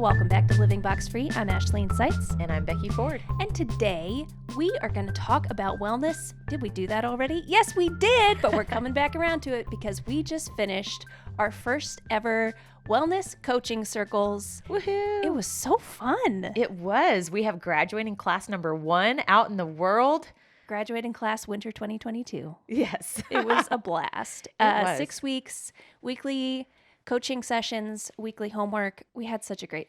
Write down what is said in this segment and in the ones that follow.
Welcome back to Living Box Free. I'm Ashleyne Seitz. And I'm Becky Ford. And today we are going to talk about wellness. Did we do that already? Yes, we did, but we're coming back around to it because we just finished our first ever wellness coaching circles. Woohoo! It was so fun. It was. We have graduating class number 1 out in the world. Graduating class winter 2022. Yes. It was a blast. It was. 6 weeks, weekly coaching sessions, weekly homework. I had such a great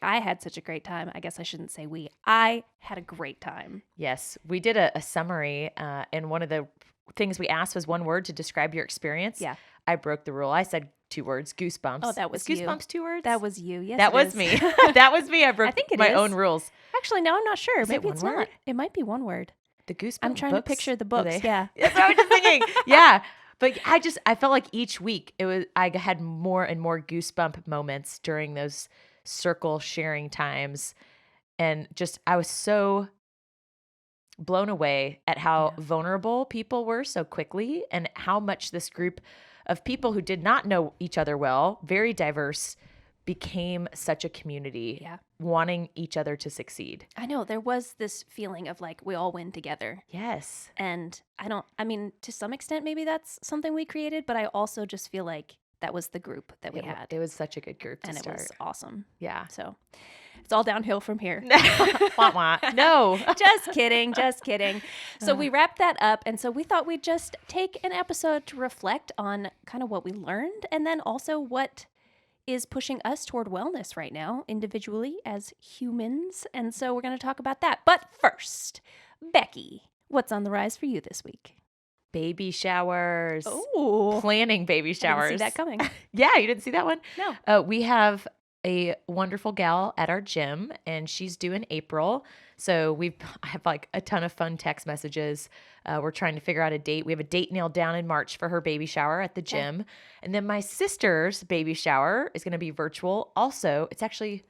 time. I guess I shouldn't say we. I had a great time. Yes. We did a summary, and one of the things we asked was one word to describe your experience. Yeah. I broke the rule. I said 2 words, goosebumps. Oh, that was Is you. goosebumps 2 words? That was you. Yes, That it was is. me. That was me. I broke my own rules. Actually, no, I'm not sure. Is it Maybe one it's word? not. It might be one word. The goosebumps I'm trying to books? picture the Were books. they- Yeah. That's what I was just thinking. Yeah. But I felt like each week I had more and more goosebump moments during those circle sharing times. And I was so blown away at how vulnerable people were so quickly and how much this group of people who did not know each other well, very diverse, became such a community, wanting each other to succeed. I know there was this feeling of like we all win together. Yes. And to some extent, maybe that's something we created, but I also just feel like that was the group that we had. It was such a good group to and start. It was awesome. Yeah. So it's all downhill from here. Wah, wah. No. Just kidding. So we wrapped that up. And so we thought we'd just take an episode to reflect on kind of what we learned and then also what is pushing us toward wellness right now, individually as humans. And so we're going to talk about that. But first, Becky, what's on the rise for you this week? Baby showers. Oh, Planning baby showers. I didn't see that coming. Yeah, you didn't see that one? No. We have a wonderful gal at our gym, and she's due in April. So I have like a ton of fun text messages. We're trying to figure out a date. We have a date nailed down in March for her baby shower at the gym. And then my sister's baby shower is going to be virtual. Also, it's actually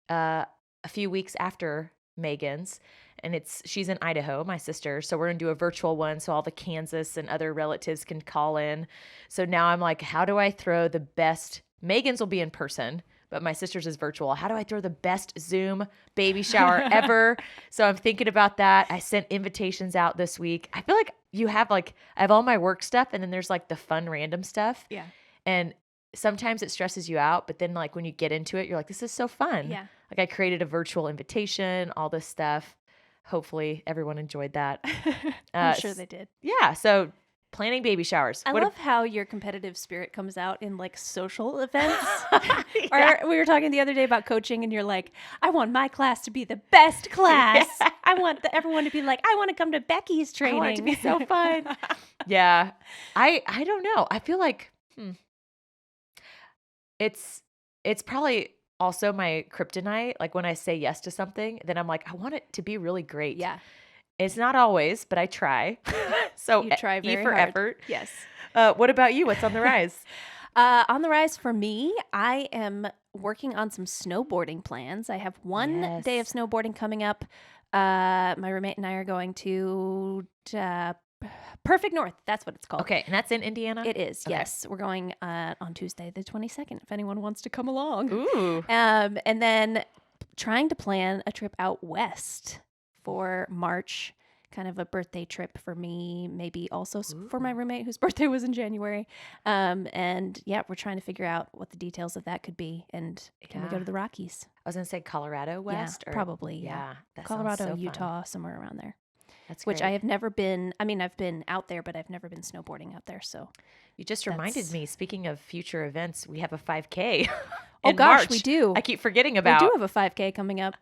a few weeks after Megan's. And she's in Idaho, my sister. So we're going to do a virtual one so all the Kansas and other relatives can call in. So now I'm like, how do I throw the best? Megan's will be in person, but my sister's is virtual. How do I throw the best Zoom baby shower ever? So I'm thinking about that. I sent invitations out this week. I feel like I have all my work stuff and then there's like the fun random stuff. Yeah. And sometimes it stresses you out, but then like when you get into it, you're like, this is so fun. Yeah. Like I created a virtual invitation, all this stuff. Hopefully everyone enjoyed that. I'm sure they did. Yeah. So planning baby showers. I love how your competitive spirit comes out in like social events. Yeah. Or we were talking the other day about coaching and you're like, I want my class to be the best class. Yeah. I want everyone to be like, I want to come to Becky's training. I want it to be so fun. Yeah. I don't know. I feel like it's probably also my kryptonite. Like when I say yes to something, then I'm like, I want it to be really great. Yeah. It's not always, but I try. So You try very E for hard. effort. Yes. What about you? What's on the rise? On the rise for me, I am working on some snowboarding plans. I have one day of snowboarding coming up. My roommate and I are going to Perfect North. That's what it's called. Okay. And that's in Indiana? It is. Okay. Yes. We're going on Tuesday, the 22nd, if anyone wants to come along. Ooh. And then trying to plan a trip out west for March, kind of a birthday trip for me, maybe also for my roommate whose birthday was in January. And yeah, we're trying to figure out what the details of that could be. And can we go to the Rockies? I was going to say Colorado West. Yeah, probably. Yeah. That Colorado, sounds so Utah, fun. somewhere around there. That's Which great. I have never been. I mean, I've been out there, but I've never been snowboarding out there. So You just reminded me, speaking of future events, we have a 5K. Oh in gosh, March. we do. I keep forgetting about. We do have a 5K coming up.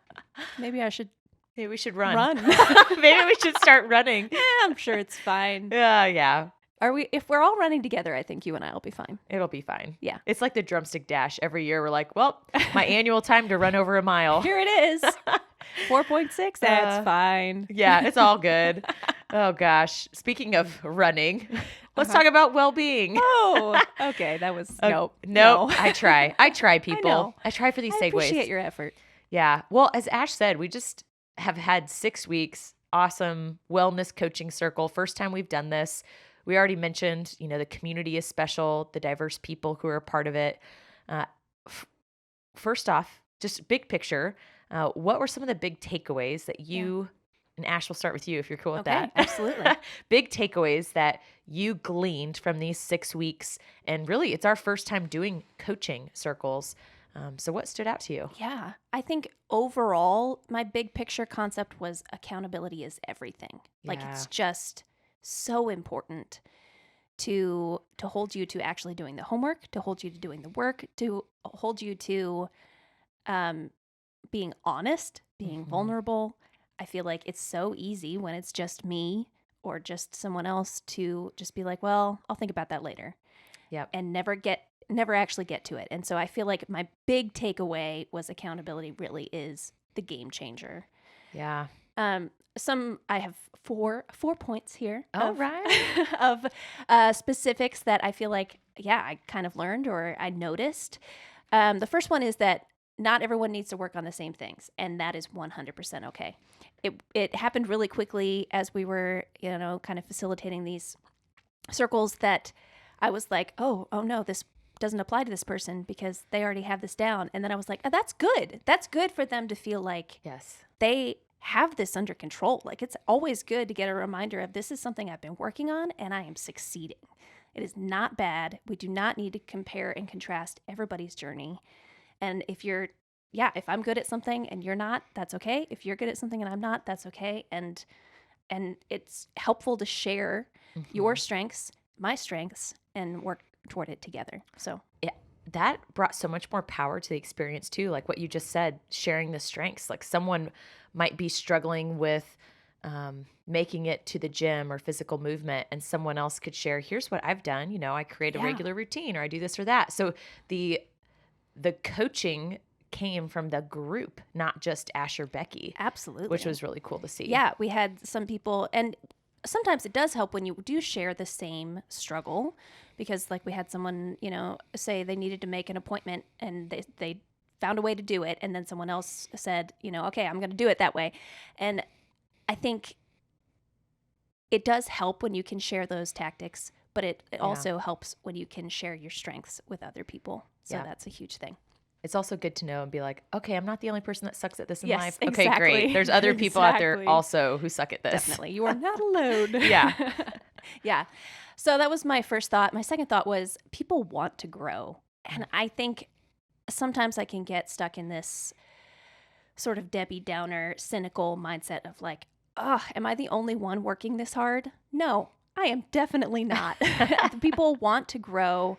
Maybe I should Maybe we should run. Maybe we should start running. Yeah, I'm sure it's fine. Yeah. If we're all running together, I think you and I will be fine. It'll be fine. Yeah. It's like the drumstick dash. Every year we're like, well, my annual time to run over a mile. Here it is. 4.6. That's fine. Yeah, it's all good. Oh gosh. Speaking of running, let's talk about well-being. Oh, okay. That was nope. No. I try, people. know. I try for these segues. I appreciate your effort. Yeah. Well, as Ash said, we just have had 6 weeks, awesome wellness coaching circle. First time we've done this. We already mentioned, the community is special, the diverse people who are a part of it. First off, just big picture, what were some of the big takeaways that you, and Ash, will start with you if you're cool with that. Absolutely. Big takeaways that you gleaned from these 6 weeks. And really, it's our first time doing coaching circles. So what stood out to you? Yeah. I think overall, my big picture concept was accountability is everything. Like, Yeah. it's just so important to hold you to actually doing the homework, to hold you to doing the work, to hold you to being honest, being vulnerable. I feel like it's so easy when it's just me or just someone else to just be like, well, I'll think about that later. Yep. And never actually get to it. And so I feel like my big takeaway was accountability really is the game changer. Yeah. I have four points here. All of, right. of specifics that I feel like, I kind of learned or I noticed. The first one is that not everyone needs to work on the same things, and that is 100% okay. It happened really quickly as we were, kind of facilitating these circles that I was like, oh no, this doesn't apply to this person because they already have this down. And then I was like, oh, that's good. That's good for them to feel like Yes. they have this under control. Like, it's always good to get a reminder of this is something I've been working on and I am succeeding. It is not bad. We do not need to compare and contrast everybody's journey. And if I'm good at something and you're not, that's okay. If you're good at something and I'm not, that's okay. And it's helpful to share your strengths, my strengths, and work toward it together. So Yeah, that brought so much more power to the experience too. Like what you just said, sharing the strengths. Like someone might be struggling with making it to the gym or physical movement, and someone else could share, here's what I've done. I create a regular routine, or I do this or that. So the coaching came from the group, not just Ash or Becky. absolutely. Which was really cool to see. Yeah, we had some people, and sometimes it does help when you do share the same struggle, because like we had someone, say they needed to make an appointment and they found a way to do it. And then someone else said, okay, I'm going to do it that way. And I think it does help when you can share those tactics, but it also helps when you can share your strengths with other people. So that's a huge thing. It's also good to know and be like, okay, I'm not the only person that sucks at this in Yes, life. Okay, exactly. great. There's other people out there Exactly. also who suck at this. Definitely. You are not alone. Yeah. Yeah. So that was my first thought. My second thought was people want to grow. And I think sometimes I can get stuck in this sort of Debbie Downer, cynical mindset of like, oh, am I the only one working this hard? No, I am definitely not. People want to grow.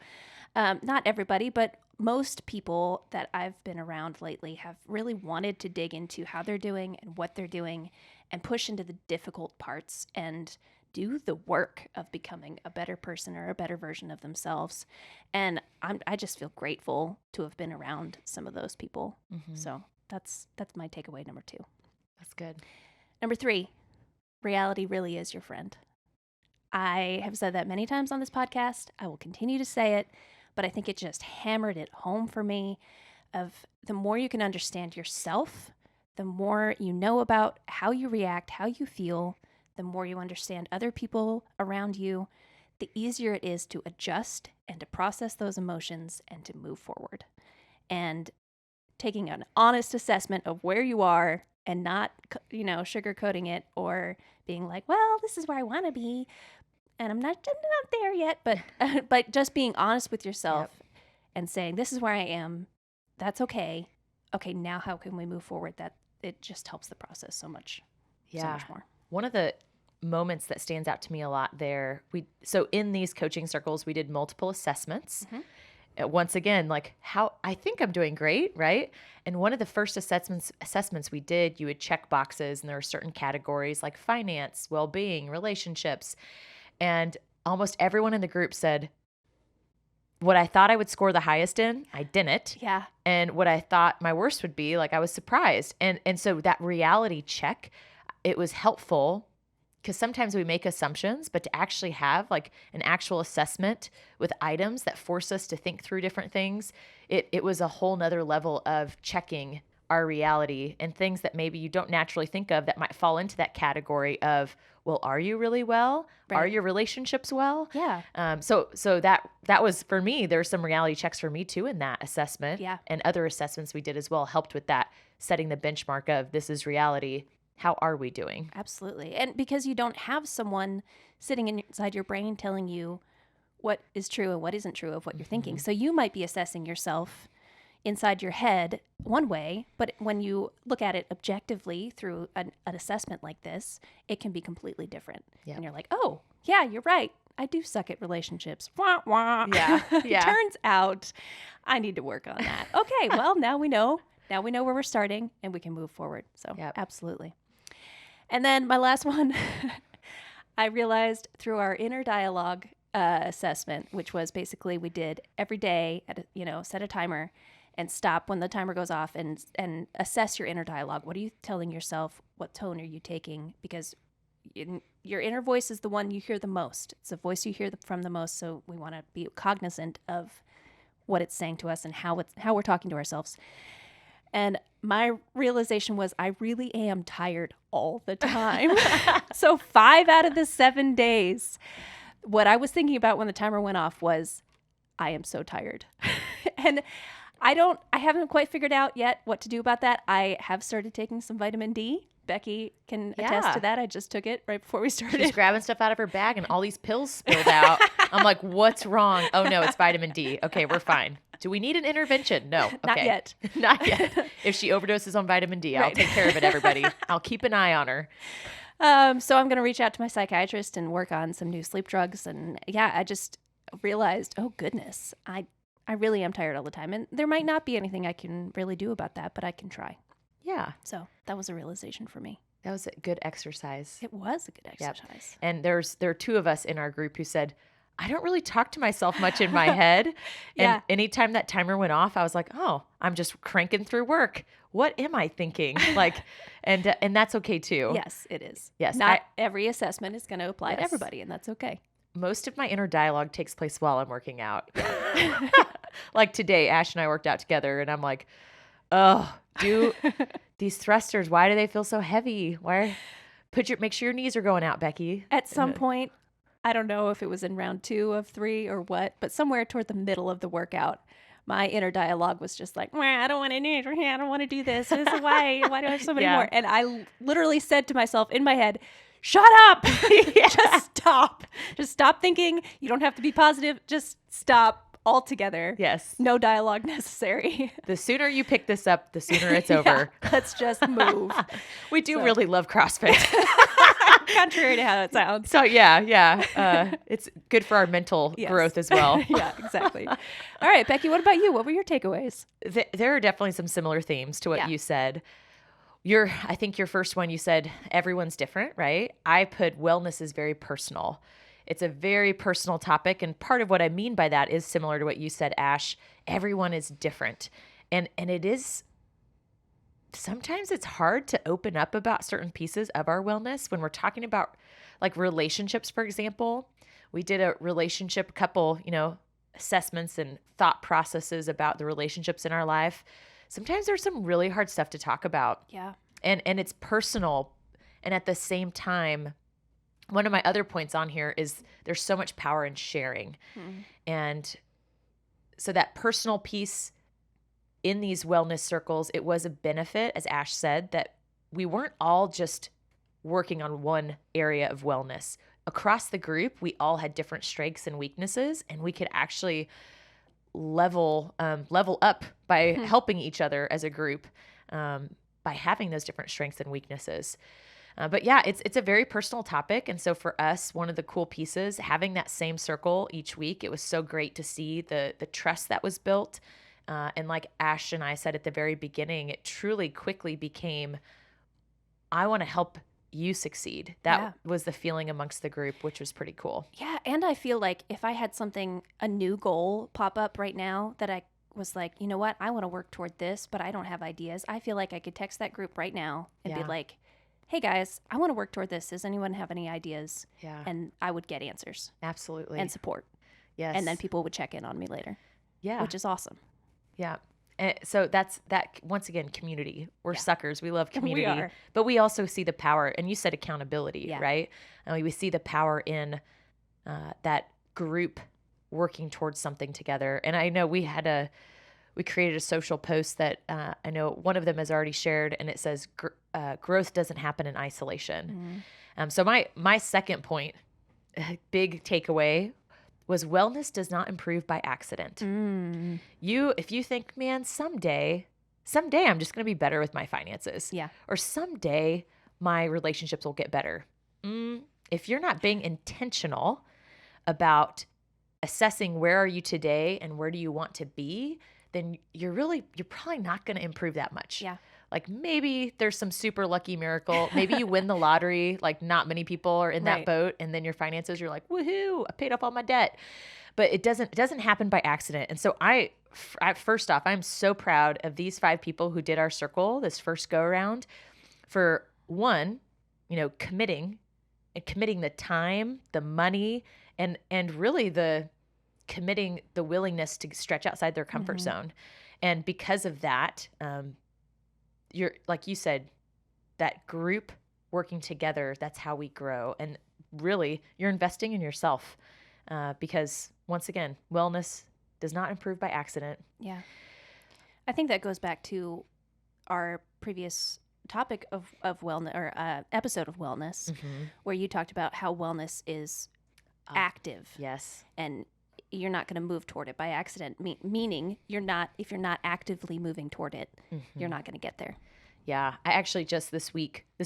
Not everybody, but most people that I've been around lately have really wanted to dig into how they're doing and what they're doing and push into the difficult parts and do the work of becoming a better person or a better version of themselves. And I just feel grateful to have been around some of those people. So that's my takeaway number 2. That's good. Number 3, reality really is your friend. I have said that many times on this podcast. I will continue to say it, but I think it just hammered it home for me of the more you can understand yourself, the more you know about how you react, how you feel, the more you understand other people around you, the easier it is to adjust and to process those emotions and to move forward. And taking an honest assessment of where you are and not, sugarcoating it or being like, well, this is where I want to be. And I'm not there yet, but just being honest with yourself and saying, this is where I am. That's okay. Okay, now how can we move forward? That it just helps the process so much more. One of the moments that stands out to me a lot there, so in these coaching circles, we did multiple assessments. Once again, like how I think I'm doing great, right? And one of the first assessments we did, you would check boxes, and there were certain categories like finance, well-being, relationships. And almost everyone in the group said, what I thought I would score the highest in, I didn't. Yeah. And what I thought my worst would be, like I was surprised. And so that reality check, it was helpful because sometimes we make assumptions, but to actually have like an actual assessment with items that force us to think through different things, it was a whole nother level of checking, our reality and things that maybe you don't naturally think of that might fall into that category of, well, are you really well? Are Right. your relationships well? Yeah. So that was for me. There's some reality checks for me too in that assessment, Yeah. and other assessments we did as well helped with that, setting the benchmark of this is reality. How are we doing? Absolutely. And because you don't have someone sitting inside your brain telling you what is true and what isn't true of what you're thinking. So you might be assessing yourself inside your head one way, but when you look at it objectively through an assessment like this, it can be completely different. Yep. And you're like, oh, yeah, you're right. I do suck at relationships. Wah, wah. Yeah, yeah. Turns out I need to work on that. Okay, well, now we know. Now we know where we're starting and we can move forward. So, Yep. absolutely. And then my last one, I realized through our inner dialogue assessment, which was basically we did every day at set a timer and stop when the timer goes off and assess your inner dialogue. What are you telling yourself? What tone are you taking? Because your inner voice is the one you hear the most. It's the voice you hear from the most. So we want to be cognizant of what it's saying to us and how we're talking to ourselves. And my realization was I really am tired all the time. So 5 out of the 7 days, what I was thinking about when the timer went off was, I am so tired. And I haven't quite figured out yet what to do about that. I have started taking some vitamin D. Becky can attest Yeah. to that. I just took it right before we started. She's grabbing stuff out of her bag and all these pills spilled out. I'm like, what's wrong? Oh no, it's vitamin D. Okay, we're fine. Do we need an intervention? No. Okay. Not yet. Not yet. If she overdoses on vitamin D, I'll Right. take care of it, everybody. I'll keep an eye on her. So I'm going to reach out to my psychiatrist and work on some new sleep drugs. And yeah, I just realized, oh goodness, I really am tired all the time. And there might not be anything I can really do about that, but I can try. Yeah. So that was a realization for me. That was a good exercise. It was a good Yep. exercise. And there are 2 of us in our group who said, I don't really talk to myself much in my head. And Yeah. anytime that timer went off, I was like, oh, I'm just cranking through work. What am I thinking? And that's okay too. Yes, it is. Yes, Not every assessment is going to apply to Yes. everybody, and that's okay. Most of my inner dialogue takes place while I'm working out. Like today, Ash and I worked out together, and I'm like, oh, these thrusters, why do they feel so heavy? Make sure your knees are going out, Becky. At some point, I don't know if it was in round 2 of 3 or what, but somewhere toward the middle of the workout, my inner dialogue was just like, I don't want to do it. I don't want to do this. Why do I have so many Yeah. more? And I literally said to myself in my head, shut up. Just stop. Just stop thinking. You don't have to be positive. Just stop altogether. Yes. No dialogue necessary. The sooner you pick this up, the sooner it's over. Yeah, let's just move. We do really love CrossFit. Contrary to how it sounds. So yeah. It's good for our mental Yes. growth as well. Yeah, exactly. All right, Becky, what about you? What were your takeaways? There are definitely some similar themes to what Yeah. you said. I think your first one, you said everyone's different, right? I put wellness is very personal. It's a very personal topic. And part of what I mean by that is similar to what you said, Ash. Everyone is different. And it is, sometimes it's hard to open up about certain pieces of our wellness when we're talking about like relationships, for example. We did a relationship couple, assessments and thought processes about the relationships in our life. Sometimes there's some really hard stuff to talk about. Yeah. And it's personal. And at the same time, one of my other points on here is there's so much power in sharing. And so that personal piece in these wellness circles, it was a benefit, as Ash said, that we weren't all just working on one area of wellness. Across the group, we all had different strengths and weaknesses, and we could actually level up by helping each other as a group, by having those different strengths and weaknesses. But yeah, it's a very personal topic. And so for us, one of the cool pieces, having that same circle each week, it was so great to see the trust that was built. And like Ash and I said at the very beginning, it truly quickly became, I want to help you succeed. That was the feeling amongst the group, which was pretty cool. Yeah. And I feel like if I had a new goal pop up right now that I was like, you know what, I want to work toward this, but I don't have ideas. I feel like I could text that group right now and be like, hey guys, I want to work toward this. Does anyone have any ideas? Yeah. And I would get answers. Absolutely. And support. Yes. And then people would check in on me later. Yeah. Which is awesome. Yeah. And so that's that. Once again, community. We're suckers. We love community, are. but we also see the power. And you said accountability, Yeah. right? I mean, we see the power in that group working towards something together. And I know we created a social post that I know one of them has already shared, and it says growth doesn't happen in isolation. So my second point, big takeaway, was wellness does not improve by accident. If you think, man, someday I'm just going to be better with my finances. Yeah. Or someday my relationships will get better. If you're not being intentional about assessing where are you today and where do you want to be, then you're probably not going to improve that much. Yeah. Like maybe there's some super lucky miracle. Maybe you win the lottery. Like not many people are in that Right. boat. And then your finances, you're like, woohoo, I paid off all my debt. But it doesn't happen by accident. And so first off, I'm so proud of these 5 people who did our circle this first go around for one, committing the time, the money, and really committing the willingness to stretch outside their comfort zone. And because of that, you're, like you said, that group working together, that's how we grow. And really, you're investing in yourself because, once again, wellness does not improve by accident. Yeah. I think that goes back to our previous topic of wellness, or episode of wellness, where you talked about how wellness is active. Yes. And you're not going to move toward it by accident, meaning if you're not actively moving toward it, you're not going to get there. Yeah. I actually just this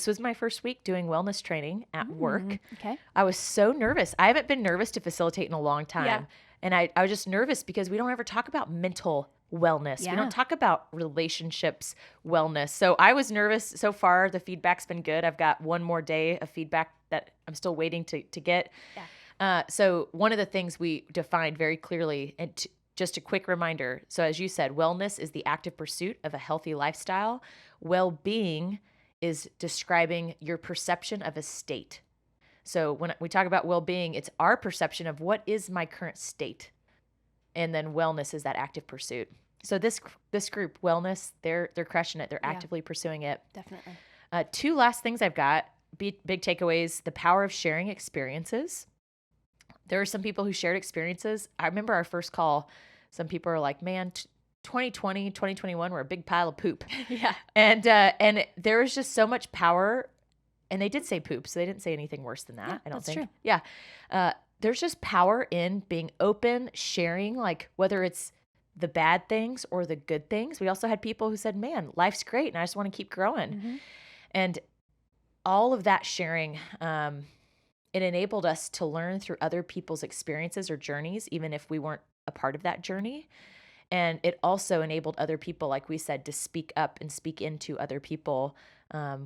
was my first week doing wellness training at work. Okay. I was so nervous. I haven't been nervous to facilitate in a long time. Yeah. And I was just nervous because we don't ever talk about mental wellness. Yeah. We don't talk about relationships wellness. So I was nervous. So far, the feedback's been good. I've got one more day of feedback that I'm still waiting to get. Yeah. So one of the things we defined very clearly, and just a quick reminder. So as you said, wellness is the active pursuit of a healthy lifestyle. Well-being is describing your perception of a state. So when we talk about well-being, it's our perception of what is my current state. And then wellness is that active pursuit. So this group, wellness, they're crushing it. They're actively pursuing it. Definitely. 2 last things I've got, big takeaways: the power of sharing experiences. There are some people who shared experiences. I remember our first call, some people are like, man, 2020, 2021 were a big pile of poop. Yeah. And there was just so much power. And they did say poop, so they didn't say anything worse than that. Yeah, I don't that's think. true. Yeah. There's just power in being open, sharing, like whether it's the bad things or the good things. We also had people who said, man, life's great and I just want to keep growing. And all of that sharing, it enabled us to learn through other people's experiences or journeys, even if we weren't a part of that journey. And it also enabled other people, like we said, to speak up and speak into other people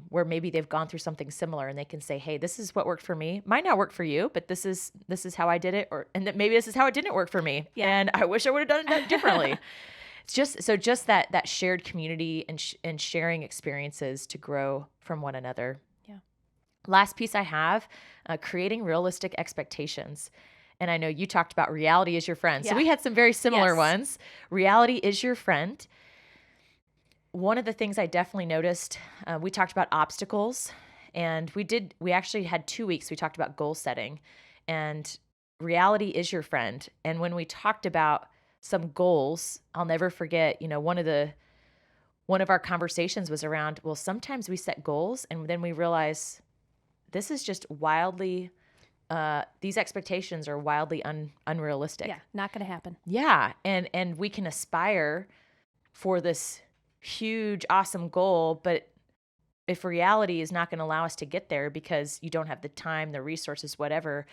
where maybe they've gone through something similar and they can say, hey, this is what worked for me. Might not work for you, but this is how I did it. And that maybe this is how it didn't work for me. Yeah. And I wish I would have done it differently. It's just that shared community and sharing experiences to grow from one another. Yeah. Last piece I have, creating realistic expectations. And I know you talked about reality is your friend. So Yeah. we had some very similar Yes. ones. Reality is your friend. One of the things I definitely noticed, we talked about obstacles, and we actually had 2 weeks. We talked about goal setting, and reality is your friend. And when we talked about some goals, I'll never forget, one of our conversations was around, well, sometimes we set goals and then we realize this is just wildly, these expectations are wildly unrealistic. Yeah. Not going to happen. Yeah. And we can aspire for this huge, awesome goal, but if reality is not going to allow us to get there because you don't have the time, the resources, whatever,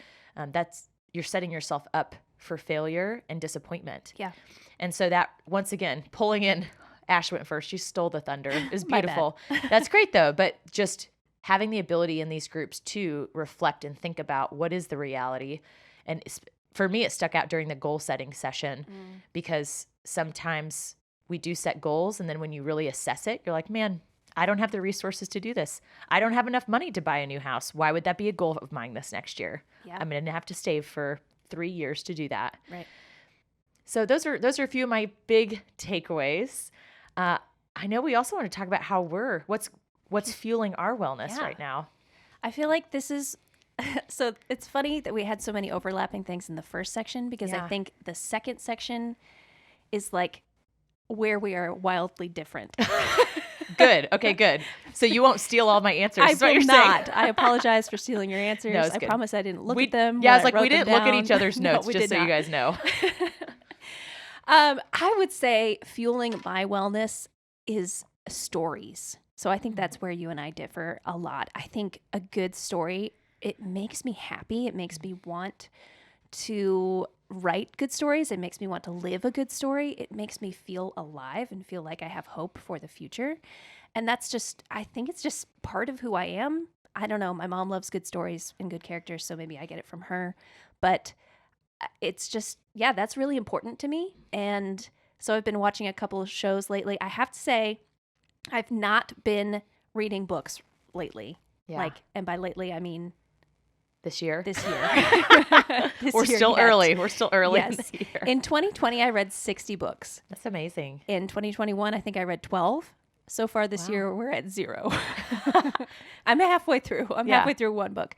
you're setting yourself up for failure and disappointment. Yeah. And so that, once again, pulling in, Ash went first. She stole the thunder. It was My bad. beautiful. That's great though. But just having the ability in these groups to reflect and think about what is the reality. And for me, it stuck out during the goal setting session because sometimes we do set goals. And then when you really assess it, you're like, man, I don't have the resources to do this. I don't have enough money to buy a new house. Why would that be a goal of mine this next year? Yeah. I'm going to have to save for 3 years to do that. Right. So those are a few of my big takeaways. I know we also want to talk about how what's fueling our wellness Yeah. right now. I feel like this is so it's funny that we had so many overlapping things in the first section because I Yeah. think the second section is like where we are wildly different. Good. Okay, good. So you won't steal all my answers. I is what will you're not. saying. I apologize for stealing your answers. No, it's I good. promise I didn't look We- at them. Yeah, I when was like, we wrote them didn't look at down. each other's No, notes, we just did so you not. guys know. I would say fueling my wellness is stories. So I think that's where you and I differ a lot. I think a good story, it makes me happy. It makes me want to write good stories. It makes me want to live a good story. It makes me feel alive and feel like I have hope for the future. And that's just, I think it's just part of who I am. I don't know. My mom loves good stories and good characters, so maybe I get it from her. But it's just, yeah, that's really important to me. And so I've been watching a couple of shows lately. I have to say, I've not been reading books lately. Yeah. And by lately, I mean This year. this year. This We're year still yet. early. We're still early in Yes. the year. In 2020, I read 60 books. That's amazing. In 2021, I think I read 12. So far this Wow. year, we're at 0. I'm halfway through. I'm Yeah. halfway through one book.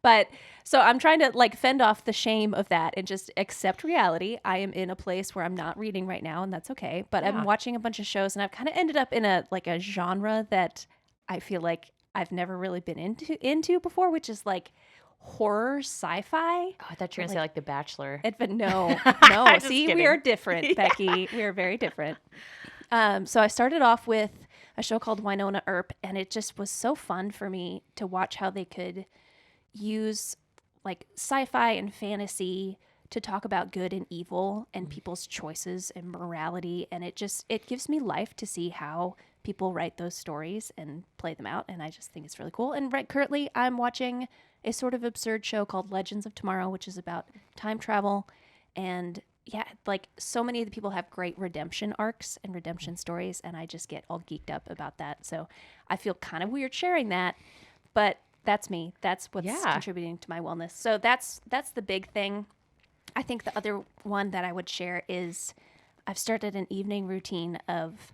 But so I'm trying to like fend off the shame of that and just accept reality. I am in a place where I'm not reading right now, and that's okay. But Yeah. I'm watching a bunch of shows, and I've kind of ended up in a genre that I feel like I've never really been into before, which is like horror sci-fi. Oh, I thought you were going to say like The Bachelor. But no. Just See, kidding. we are different, Becky. We are very different. So I started off with a show called Winona Earp, and it just was so fun for me to watch how they could use like sci-fi and fantasy to talk about good and evil and people's choices and morality. And it gives me life to see how people write those stories and play them out. And I just think it's really cool. And currently I'm watching a sort of absurd show called Legends of Tomorrow, which is about time travel. And yeah, like so many of the people have great redemption arcs and redemption stories, and I just get all geeked up about that. So I feel kind of weird sharing that, but that's me. That's what's Yeah. contributing to my wellness. So that's the big thing. I think the other one that I would share is I've started an evening routine of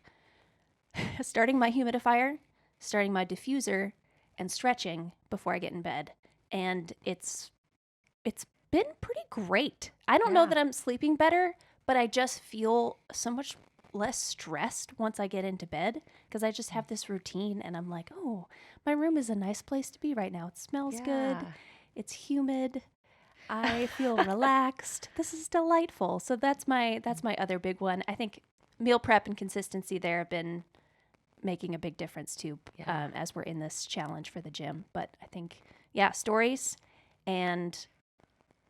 starting my humidifier, starting my diffuser, and stretching before I get in bed. And it's been pretty great. I don't know Yeah. that I'm sleeping better, but I just feel so much less stressed once I get into bed because I just have this routine and I'm like, oh, my room is a nice place to be right now. It smells good. Yeah. It's humid. I feel relaxed. This is delightful. So that's my other big one. I think meal prep and consistency there have been making a big difference too, Yeah. as we're in this challenge for the gym. But I think, yeah, stories and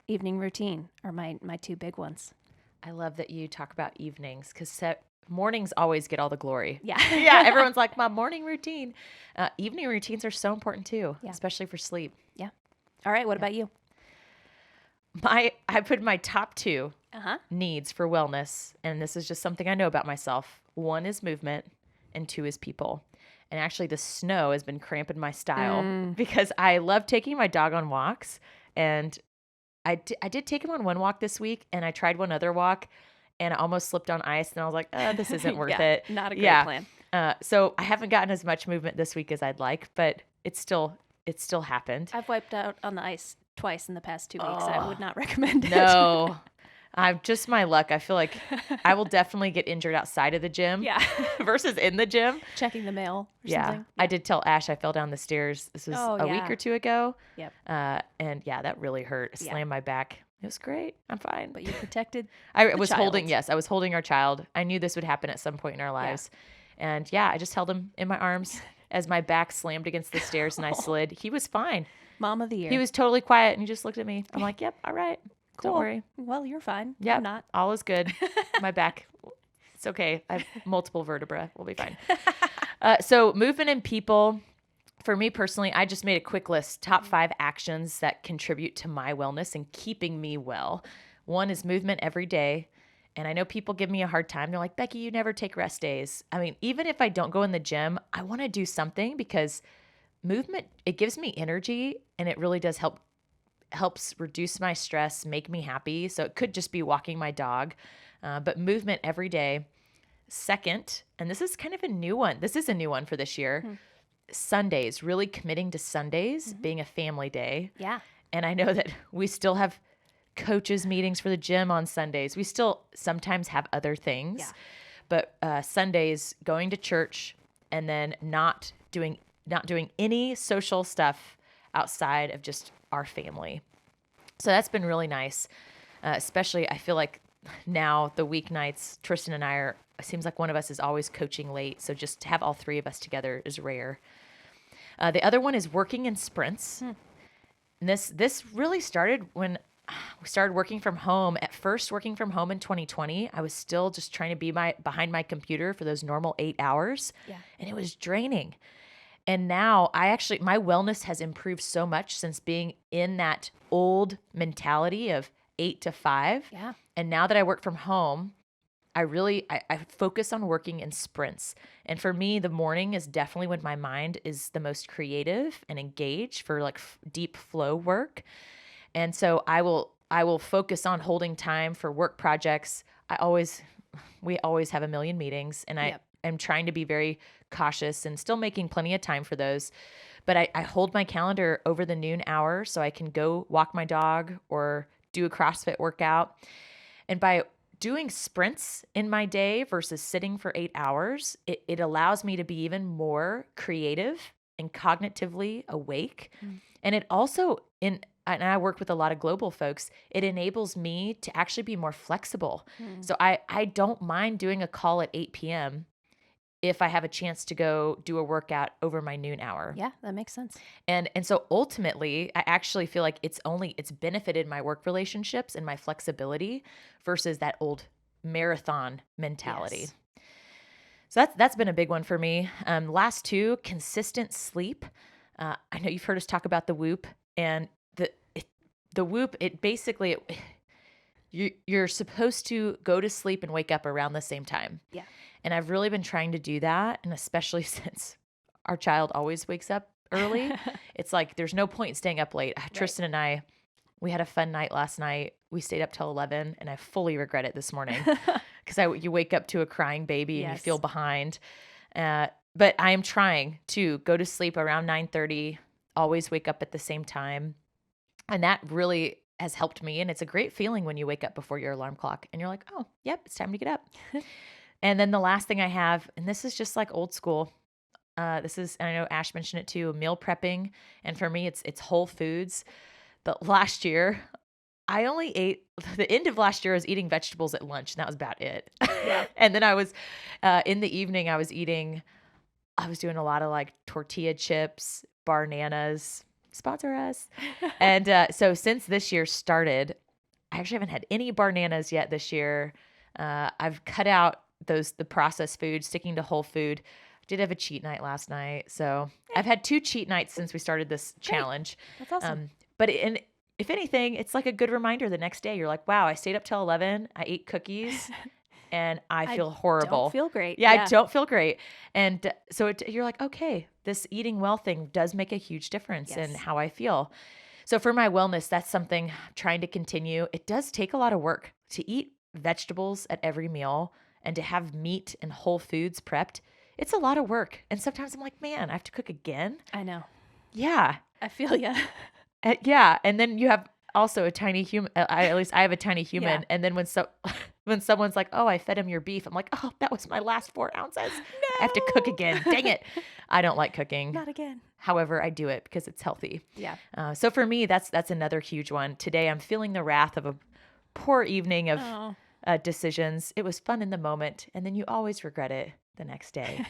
evening routine are my two big ones. I love that you talk about evenings because mornings always get all the glory. Yeah. Yeah, everyone's like, my morning routine. Evening routines are so important too, Yeah. especially for sleep. All right. What about you? I put my top 2 Uh-huh. needs for wellness, and this is just something I know about myself. 1 is movement, and 2 is people. And actually, the snow has been cramping my style because I love taking my dog on walks. And I did take him on one walk this week, and I tried one other walk, and I almost slipped on ice. And I was like, this isn't worth Yeah, it. not a great Yeah. plan. So I haven't gotten as much movement this week as I'd like, but it still happened. I've wiped out on the ice twice in the past 2 weeks. I would not recommend it. No, I'm just my luck. I feel like I will definitely get injured outside of the gym Yeah. versus in the gym. Checking the mail or Yeah. something. I did tell Ash I fell down the stairs. This was Oh, a week yeah. or 2 ago. Yep. And yeah, that really hurt. I Yeah. slammed my back. It was great. I'm fine. But you protected. I was holding, child. yes, I was holding our child. I knew this would happen at some point in our lives. And yeah, I just held him in my arms as my back slammed against the stairs and I slid. He was fine. Mom of the year. He was totally quiet and he just looked at me. I'm like, yep, all right. cool. Don't worry. Well, you're fine. Yep, I'm not. all is good. My back, it's okay. I have multiple vertebrae. We'll be fine. So movement and people. For me personally, I just made a quick list. Top 5 actions that contribute to my wellness and keeping me well. 1 is movement every day. And I know people give me a hard time. They're like, Becky, you never take rest days. I mean, even if I don't go in the gym, I want to do something because movement, it gives me energy and it really does helps reduce my stress, make me happy. So it could just be walking my dog. but movement every day. Second, and this is kind of a new one. This is a new one for this year. Sundays, really committing to Sundays being a family day. Yeah. And I know that we still have coaches meetings for the gym on Sundays. We still sometimes have other things, but Sundays going to church and then not doing any social stuff outside of just our family. So that's been really nice. Especially I feel like now the weeknights, Tristan and I it seems like one of us is always coaching late. So just to have all three of us together is rare. The other one is working in sprints. And this really started when we started working from home. At first, working from home in 2020, I was still just trying to be behind my computer for those normal 8 hours. Yeah. And it was draining. And now my wellness has improved so much since being in that old mentality of 8 to 5. Yeah. And now that I work from home, I focus on working in sprints. And for me, the morning is definitely when my mind is the most creative and engaged for like deep flow work. And so I will focus on holding time for work projects. We always have a million meetings, and I am trying to be very cautious and still making plenty of time for those. But I hold my calendar over the noon hour so I can go walk my dog or do a CrossFit workout. And by doing sprints in my day versus sitting for 8 hours, it allows me to be even more creative and cognitively awake. And it also, and I work with a lot of global folks, it enables me to actually be more flexible. So I don't mind doing a call at 8 p.m. if I have a chance to go do a workout over my noon hour. Yeah, that makes sense. And so ultimately, I actually feel like it's benefited my work relationships and my flexibility versus that old marathon mentality. Yes. So that's been a big one for me. Last two, consistent sleep. I know you've heard us talk about the Whoop, and the Whoop, you're supposed to go to sleep and wake up around the same time. Yeah. And I've really been trying to do that. And especially since our child always wakes up early, it's like there's no point in staying up late. Tristan and I, we had a fun night last night. We stayed up till 11, and I fully regret it this morning because you wake up to a crying baby and you feel behind. But I am trying to go to sleep around 9:30, always wake up at the same time. And that really has helped me. And it's a great feeling when you wake up before your alarm clock and you're like, oh, yep, it's time to get up. And then the last thing I have, and this is just like old school. I know Ash mentioned it too, meal prepping. And for me, it's whole foods. But last year, I only ate, the end of last year, I was eating vegetables at lunch, and that was about it. Yeah. And then I was, in the evening, I was doing a lot of like tortilla chips, Barnanas, sponsor us. And so since this year started, I actually haven't had any Barnanas yet this year. I've cut out the processed food, sticking to whole food. Did have a cheat night last night. So I've had 2 cheat nights since we started this challenge. That's awesome. But if anything, it's like a good reminder the next day. You're like, wow, I stayed up till 11. I ate cookies and I feel horrible. Don't feel great. Yeah, I don't feel great. And so you're like, okay, this eating well thing does make a huge difference in how I feel. So for my wellness, that's something I'm trying to continue. It does take a lot of work to eat vegetables at every meal and to have meat and whole foods prepped. It's a lot of work. And sometimes I'm like, man, I have to cook again. I know. Yeah. I feel ya. Yeah. And then you have also a tiny human. At least I have a tiny human. Yeah. And then when someone's like, oh, I fed him your beef, I'm like, oh, that was my last 4 ounces. No. I have to cook again. Dang it. I don't like cooking. Not again. However, I do it because it's healthy. Yeah. So for me, that's another huge one. Today, I'm feeling the wrath of a poor evening of decisions. It was fun in the moment, and then you always regret it the next day.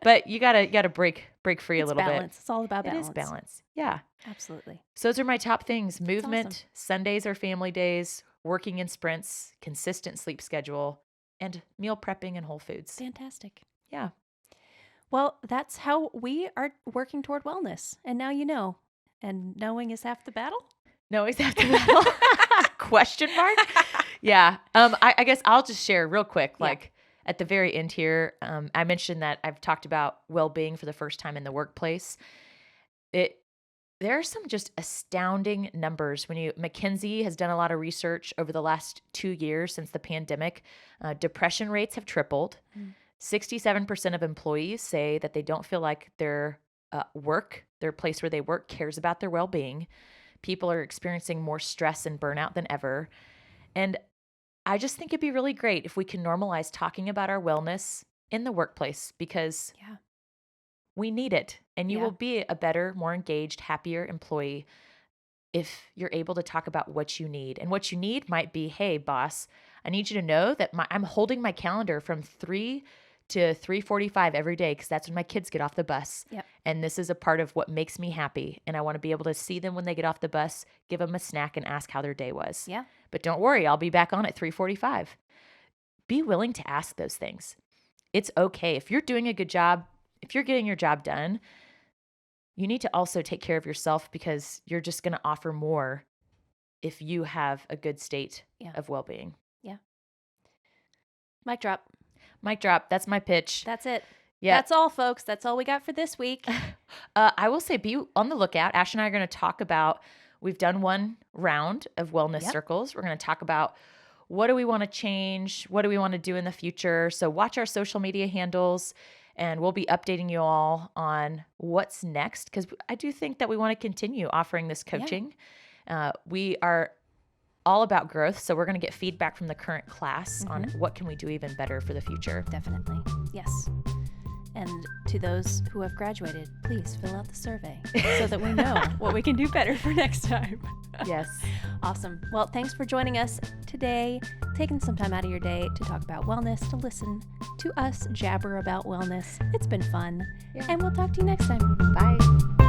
But you gotta break free a little balance. bit. It's all about balance. It is balance. Yeah. Absolutely. So those are my top things: movement, awesome. Sundays are family days, working in sprints, consistent sleep schedule, and meal prepping and whole foods. Fantastic. Yeah. Well, that's how we are working toward wellness. And now you know. And knowing is half the battle? No, exactly. Question mark? Yeah. I guess I'll just share real quick, at the very end here, I mentioned that I've talked about well-being for the first time in the workplace. there are some just astounding numbers. McKinsey has done a lot of research over the last 2 years since the pandemic. Depression rates have tripled. 67% of employees say that they don't feel like their place where they work, cares about their well-being. People are experiencing more stress and burnout than ever. And I just think it'd be really great if we can normalize talking about our wellness in the workplace, because we need it. And you will be a better, more engaged, happier employee if you're able to talk about what you need. And what you need might be, hey, boss, I need you to know that I'm holding my calendar from 3 to 3:45 every day, because that's when my kids get off the bus. Yep. And this is a part of what makes me happy. And I want to be able to see them when they get off the bus, give them a snack, and ask how their day was. Yeah. But don't worry, I'll be back on at 3:45. Be willing to ask those things. It's okay. If you're doing a good job, if you're getting your job done, you need to also take care of yourself, because you're just going to offer more if you have a good state of well-being. Yeah. Mic drop. Mic drop. That's my pitch. That's it. Yeah. That's all, folks. That's all we got for this week. I will say, be on the lookout. Ash and I are going to talk about, we've done one round of wellness circles. We're going to talk about, what do we want to change? What do we want to do in the future? So watch our social media handles, and we'll be updating you all on what's next, because I do think that we want to continue offering this coaching. We are all about growth, so we're going to get feedback from the current class on what can we do even better for the future. Definitely. Yes. And to those who have graduated, please fill out the survey so that we know what we can do better for next time. Yes. Awesome. Well, thanks for joining us today, taking some time out of your day to talk about wellness, to listen to us jabber about wellness. It's been fun. Yeah. And we'll talk to you next time. Bye.